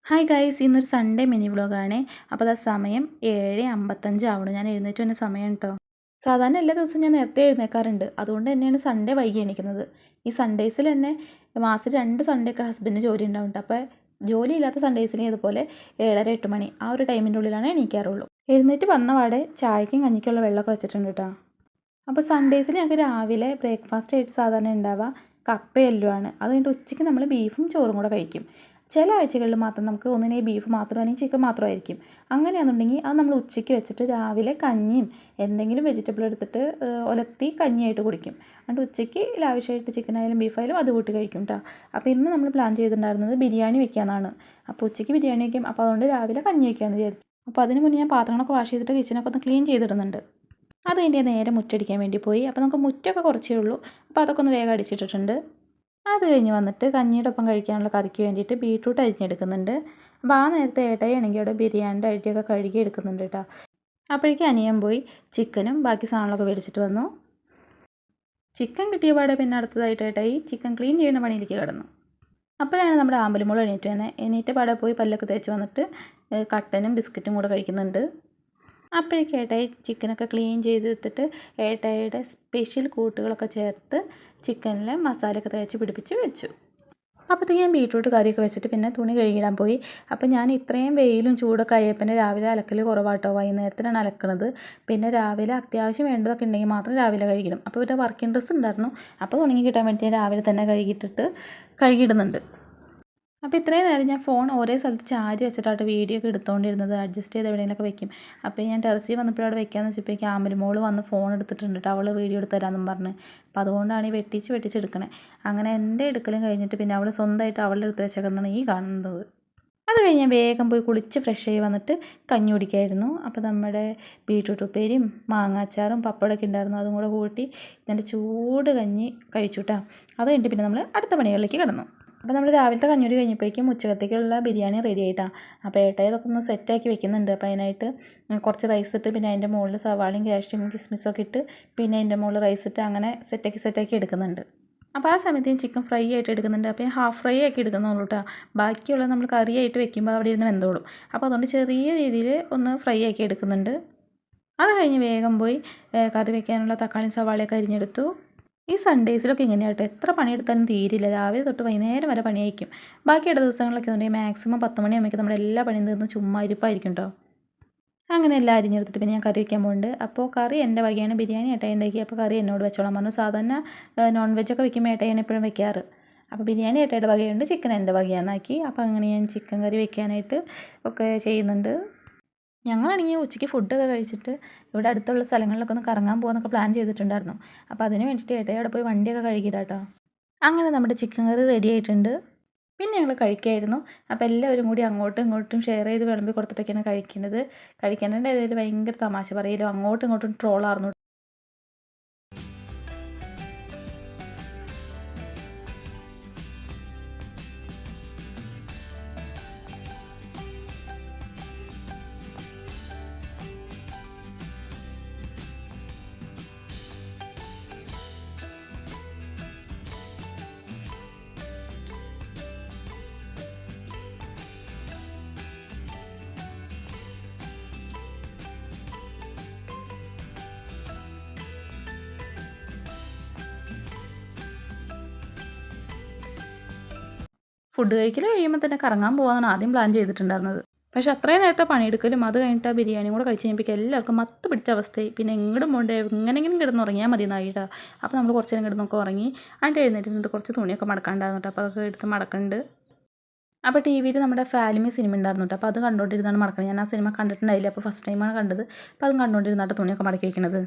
Hi guys, ഇന്നൊരു Sunday mini വ്ളോഗാണേ. അപ്പോൾ അതാ സമയം 7:55 ആവണം. ഞാൻ എഴുന്നേറ്റ് വന്ന സമയം കേട്ടോ. സാധാരണ എല്ലാ ദിവസവും ഞാൻ നേരത്തെ എഴുന്നേൽക്കാറുണ്ട്. അതുകൊണ്ട് തന്നെയാണ് സൺഡേ വൈകി എണീക്കുന്നത്. ഈ സൺഡേസിൽ തന്നെ മാസം 2 സൺഡേ ഒക്കെ ഹസ്ബൻഡിന് ജോലി ഉണ്ടാവും കേട്ടോ. അപ്പോൾ ജോലിയില്ലാത്ത സൺഡേസിന് ഇതുപോലെ 7:30 8 മണി ആ ഒരു ടൈമിൻ്റെ ഉള്ളിലാണ് എണീക്കാറുള്ളൂ. എഴുന്നേറ്റ് വന്നപാടെ ചായക്കും കഞ്ഞിക്കുള്ള വെള്ളമൊക്കെ വെച്ചിട്ടുണ്ട് കേട്ടോ. അപ്പോൾ സൺഡേസിൽ ഞങ്ങൾക്ക് രാവിലെ ബ്രേക്ക്ഫാസ്റ്റ് ആയിട്ട് സാധാരണ ഉണ്ടാവുക കപ്പയെല്ലുമാണ്. അത് കഴിഞ്ഞിട്ട് ഉച്ചയ്ക്ക് നമ്മൾ ബീഫും ചോറും കൂടെ കഴിക്കും. ചില ആഴ്ചകളിൽ മാത്രം നമുക്ക് ഒന്നിനെ ബീഫ് മാത്രം അല്ലെങ്കിൽ ചിക്കൻ മാത്രമായിരിക്കും. അങ്ങനെയാണെന്നുണ്ടെങ്കിൽ അത് നമ്മൾ ഉച്ചയ്ക്ക് വെച്ചിട്ട് രാവിലെ കഞ്ഞിയും എന്തെങ്കിലും വെജിറ്റബിൾ എടുത്തിട്ട് ഒലത്തി കഞ്ഞിയായിട്ട് കുടിക്കും. എന്നിട്ട് ഉച്ചയ്ക്ക് ലാവിഷായിട്ട് ചിക്കനായാലും ബീഫായാലും അത് കൂട്ടി കഴിക്കും കേട്ടോ. അപ്പോൾ ഇന്ന് നമ്മൾ പ്ലാൻ ചെയ്തിട്ടുണ്ടായിരുന്നത് ബിരിയാണി വെക്കാമെന്നാണ്. അപ്പോൾ ഉച്ചയ്ക്ക് ബിരിയാണി വയ്ക്കും. അപ്പോൾ അതുകൊണ്ട് രാവിലെ കഞ്ഞി വയ്ക്കാമെന്ന് വിചാരിച്ചു. അപ്പോൾ അതിന് മുന്നേ ഞാൻ പാത്രങ്ങളൊക്കെ വാഷ് ചെയ്തിട്ട് കിച്ചനൊക്കെ ഒന്ന് ക്ലീൻ ചെയ്തിടുന്നുണ്ട്. അത് കഴിഞ്ഞ് നേരെ മുറ്റടിക്കാൻ വേണ്ടി പോയി. അപ്പോൾ നമുക്ക് മുറ്റമൊക്കെ കുറച്ചേ ഉള്ളൂ. അപ്പോൾ അതൊക്കെ ഒന്ന് വേഗം അടിച്ചിട്ടിട്ടുണ്ട്. അത് കഴിഞ്ഞ് വന്നിട്ട് കഞ്ഞിയുടെ ഒപ്പം കഴിക്കാനുള്ള കറിക്ക് വേണ്ടിയിട്ട് ബീട്രൂട്ട് അരിഞ്ഞെടുക്കുന്നുണ്ട്. അപ്പോൾ ആ നേരത്തെ ഏട്ടായാണെങ്കിൽ അവിടെ ബിരിയാണിയുടെ അരിയൊക്കെ കഴുകി എടുക്കുന്നുണ്ട് കേട്ടോ. അപ്പോഴേക്കും അനിയൻ പോയി ചിക്കനും ബാക്കി സാധനങ്ങളൊക്കെ മേടിച്ചിട്ട് വന്നു. ചിക്കൻ കിട്ടിയ പാടെ പിന്നെ അടുത്തതായിട്ട് ഏട്ടായി ചിക്കൻ ക്ലീൻ ചെയ്യുന്ന പണിയിലേക്ക് കിടന്നു. അപ്പോഴാണ് നമ്മുടെ ആമ്പലുമോൾ എണീറ്റ് തന്നെ. എണീറ്റ പാടെ പോയി പല്ലൊക്കെ തേച്ച് വന്നിട്ട് കട്ടനും ബിസ്ക്കറ്റും കൂടെ കഴിക്കുന്നുണ്ട്. അപ്പോഴേക്കും ഏട്ടായി ചിക്കനൊക്കെ ക്ലീൻ ചെയ്തെടുത്തിട്ട് ഏട്ടായിയുടെ സ്പെഷ്യൽ കൂട്ടുകളൊക്കെ ചേർത്ത് ചിക്കനിൽ മസാലയൊക്കെ തേച്ച് പിടിപ്പിച്ച് വെച്ചു. അപ്പോഴത്തേക്ക് ഞാൻ ബീട്രൂട്ട് കറിയൊക്കെ വെച്ചിട്ട് പിന്നെ തുണി കഴുകിയിടാൻ പോയി. അപ്പോൾ ഞാൻ ഇത്രയും വെയിലും ചൂടൊക്കെ ആയപ്പോൾ രാവിലെ അലക്കൽ കുറവാട്ടോ. വൈകുന്നേരത്തിനാണ് അലക്കണത്. പിന്നെ രാവിലെ അത്യാവശ്യം വേണ്ടതൊക്കെ ഉണ്ടെങ്കിൽ മാത്രം രാവിലെ കഴുകിയിടും. അപ്പോൾ ഇവിടെ വർക്കിംഗ് ഡ്രസ്സ് ഉണ്ടായിരുന്നു. അപ്പോൾ ഉണങ്ങി കിട്ടാൻ വേണ്ടി ഞാൻ രാവിലെ തന്നെ കഴുകിയിടുന്നുണ്ട്. അപ്പോൾ ഇത്രയും നേരം ഞാൻ ഫോൺ ഒരേ സ്ഥലത്ത് ചാരി വെച്ചിട്ടാണ് വീഡിയോ ഒക്കെ എടുത്തുകൊണ്ടിരുന്നത്. അഡ്ജസ്റ്റ് ചെയ്ത് എവിടെയെങ്കിലൊക്കെ വെക്കും. അപ്പോൾ ഞാൻ ടെറസിൽ വന്നപ്പോൾ അവിടെ വെക്കാമെന്ന് വെച്ചപ്പോഴേക്കും ആമ്പലുമോൾ വന്ന് ഫോൺ എടുത്തിട്ടുണ്ട് കേട്ടോ. അവൾ വീഡിയോ എടുത്ത് തരാമെന്നും പറഞ്ഞ്. അപ്പോൾ അതുകൊണ്ടാണ് ഈ വെട്ടിച്ചെടുക്കണേ. അങ്ങനെ എൻ്റെ എടുക്കലും കഴിഞ്ഞിട്ട് പിന്നെ അവൾ സ്വന്തമായിട്ട് അവളുടെ എടുത്ത് വെച്ചേക്കുന്നതാണ് ഈ കാണുന്നത്. അത് കഴിഞ്ഞ് ഞാൻ വേഗം പോയി കുളിച്ച് ഫ്രഷ് ആയി വന്നിട്ട് കഞ്ഞി കുടിക്കായിരുന്നു. അപ്പോൾ നമ്മുടെ ബീട്രൂട്ട് ഉപ്പേരിയും മാങ്ങാച്ചാറും പപ്പടമൊക്കെ ഉണ്ടായിരുന്നു. അതും കൂടെ കൂട്ടി നല്ല ചൂട് കഞ്ഞി കഴിച്ചു കേട്ടോ. അത് കഴിഞ്ഞിട്ട് പിന്നെ നമ്മൾ അടുത്ത പണികളിലേക്ക് കിടന്നു. അപ്പോൾ നമ്മൾ രാവിലത്തെ കഞ്ഞൂരി കഴിഞ്ഞപ്പോഴേക്കും ഉച്ചക്കത്തേക്കുള്ള ബിരിയാണി റെഡി ആയിട്ടാണ്. അപ്പോൾ ഏട്ടായി ഇതൊക്കെ ഒന്ന് സെറ്റാക്കി വെക്കുന്നുണ്ട്. അപ്പോൾ അതിനായിട്ട് കുറച്ച് റൈസ് ഇട്ട് പിന്നെ അതിൻ്റെ മുകളിൽ സവാളയും കാഷ്യൂം കിസ്മിസൊക്കെ ഇട്ട് പിന്നെ അതിൻ്റെ മുകളിൽ റൈസ് ഇട്ട് അങ്ങനെ സെറ്റാക്കി എടുക്കുന്നുണ്ട്. അപ്പോൾ ആ സമയത്ത് ഞാൻ ചിക്കൻ ഫ്രൈ ആയിട്ട് എടുക്കുന്നുണ്ട്. അപ്പോൾ ഞാൻ ഹാഫ് ഫ്രൈ ആക്കി എടുക്കുന്നുള്ളൂ കേട്ടോ. ബാക്കിയുള്ള നമ്മൾ കറിയായിട്ട് വെക്കുമ്പോൾ അവിടെ ഇരുന്ന് വെന്തോളും. അപ്പോൾ അതുകൊണ്ട് ചെറിയ രീതിയിൽ ഒന്ന് ഫ്രൈ ആക്കി എടുക്കുന്നുണ്ട്. അത് കഴിഞ്ഞ് വേഗം പോയി കറി വെക്കാനുള്ള തക്കാളിയും സവാളയൊക്കെ അരിഞ്ഞെടുത്തു. ഈ സൺഡേസിലൊക്കെ ഇങ്ങനെയാട്ടോ, എത്ര പണിയെടുത്താലും തീരില്ല. രാവിലെ തൊട്ട് വൈകുന്നേരം വരെ പണിയായിരിക്കും. ബാക്കിയുള്ള ദിവസങ്ങളിലൊക്കെ ഉണ്ടെങ്കിൽ മാക്സിമം 10 മണിയാകുമ്പോഴേക്കും നമ്മുടെ എല്ലാ പണിയും തീർന്ന് ചുമ്മാ ഇരിപ്പായിരിക്കും കേട്ടോ. അങ്ങനെ എല്ലാം അരിഞ്ഞെടുത്തിട്ട് പിന്നെ ഞാൻ കറി വയ്ക്കാൻ പോകുന്നുണ്ട്. അപ്പോൾ കറി എൻ്റെ വകയാണ്, ബിരിയാണി ഏട്ടായി ഉണ്ടാക്കി. അപ്പോൾ കറി എന്നോട് വെച്ചോളാൻ പറഞ്ഞു. സാധാരണ നോൺ വെജൊക്കെ വെക്കുമ്പോൾ ഏട്ടായാണ് എപ്പോഴും വെക്കാറ്. അപ്പോൾ ബിരിയാണി ഏട്ടായുടെ വകയുണ്ട്, ചിക്കൻ എൻ്റെ വകയാന്നാക്കി. അപ്പോൾ അങ്ങനെ ഞാൻ ചിക്കൻ കറി വെക്കാനായിട്ട് ഒക്കെ ചെയ്യുന്നുണ്ട്. ഞങ്ങളാണെങ്കിൽ ഉച്ചയ്ക്ക് ഫുഡൊക്കെ കഴിച്ചിട്ട് ഇവിടെ അടുത്തുള്ള സ്ഥലങ്ങളിലൊക്കെ ഒന്ന് കറങ്ങാൻ പോകാനൊക്കെ പ്ലാൻ ചെയ്തിട്ടുണ്ടായിരുന്നു. അപ്പോൾ അതിന് വേണ്ടിയിട്ട് ഏട്ടായി അവിടെ പോയി വണ്ടിയൊക്കെ കഴുകിയിടാം കേട്ടോ. അങ്ങനെ നമ്മുടെ ചിക്കൻ കറി റെഡി ആയിട്ടുണ്ട്. പിന്നെ ഞങ്ങൾ കഴിക്കായിരുന്നു. അപ്പോൾ എല്ലാവരും കൂടി അങ്ങോട്ടും ഇങ്ങോട്ടും ഷെയർ ചെയ്ത് വിളമ്പി കൊടുത്തിട്ടൊക്കെയാണ് കഴിക്കുന്നത്. കഴിക്കാനതിൻ്റെ ഇടയിൽ ഭയങ്കര തമാശ പറയലും അങ്ങോട്ടും ഇങ്ങോട്ടും ട്രോളായിരുന്നു. ഫുഡ് കഴിക്കൽ കഴിയുമ്പോൾ തന്നെ കറങ്ങാൻ പോകാനാണ് ആദ്യം പ്ലാൻ ചെയ്തിട്ടുണ്ടായിരുന്നത്. പക്ഷേ അത്രയും നേരത്തെ പണിയെടുക്കലും അത് കഴിഞ്ഞിട്ട് ആ ബിരിയാണിയും കൂടെ കഴിച്ച് കഴിയുമ്പോൾ എല്ലാവർക്കും മത്ത് പിടിച്ച അവസ്ഥയായി. പിന്നെ എങ്ങോട്ടും പോകണ്ടേ, എങ്ങനെയെങ്കിലും കിടന്നുറങ്ങിയാൽ മതി എന്നായിട്ടാ. അപ്പോൾ നമ്മൾ കുറച്ച് നേരം കിടന്നൊക്കെ ഉറങ്ങി. അതിൻ്റെ എഴുന്നേറ്റ് കുറച്ച് തുണിയൊക്കെ മടക്കാണ്ടായിരുന്നു കേട്ടോ. അപ്പോൾ അതൊക്കെ എടുത്ത് മടക്കുന്നുണ്ട്. അപ്പോൾ ടി വിയിൽ നമ്മുടെ ഫാലിമി സിനിമ ഉണ്ടായിരുന്നു കേട്ടോ. അപ്പോൾ അത് കണ്ടുകൊണ്ടിരുന്നാണ് മടക്കുന്നത്. ഞാൻ ആ സിനിമ കണ്ടിട്ടുണ്ടായില്ല. അപ്പോൾ ഫസ്റ്റ് ടൈമാണ് കണ്ടത്. അപ്പോൾ അതും കണ്ടുകൊണ്ടിരുന്നാട്ട് തുണിയൊക്കെ മടക്കി വയ്ക്കുന്നത്.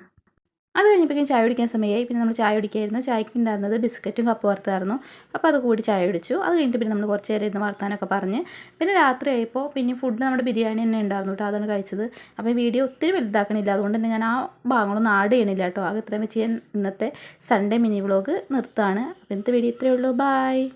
അത് കഴിഞ്ഞപ്പോഴേക്കും ചായ കുടിക്കാൻ സമയമായി. പിന്നെ നമ്മൾ ചായ കുടിക്കായിരുന്നു. ചായക്ക് ഉണ്ടായിരുന്നത് ബിസ്ക്കറ്റും കപ്പ് വറുത്തായിരുന്നു. അപ്പോൾ അത് കൂടി ചായ കുടിച്ചു. അത് കഴിഞ്ഞിട്ട് പിന്നെ നമ്മൾ കുറച്ച് നേരം ഇരുന്ന് വർത്താനൊക്കെ പറഞ്ഞ് പിന്നെ രാത്രി ആയപ്പോൾ പിന്നെ ഫുഡ് നമ്മുടെ ബിരിയാണി തന്നെ ഉണ്ടായിരുന്നു കേട്ടോ. അതാണ് കഴിച്ചത്. അപ്പോൾ വീഡിയോ ഒത്തിരി വലുതാക്കണില്ല. അതുകൊണ്ട് തന്നെ ഞാൻ ആ ഭാഗങ്ങളൊന്നും ആഡ് ചെയ്യണില്ല കേട്ടോ. അത് ഇത്രയും വെച്ച് ഞാൻ ഇന്നത്തെ സൺഡേ മിനി വ്ളോഗ് നിർത്തുകയാണ്. അപ്പോൾ ഇന്നത്തെ വീഡിയോ ഇത്രയേ ഉള്ളൂ. ബായ്.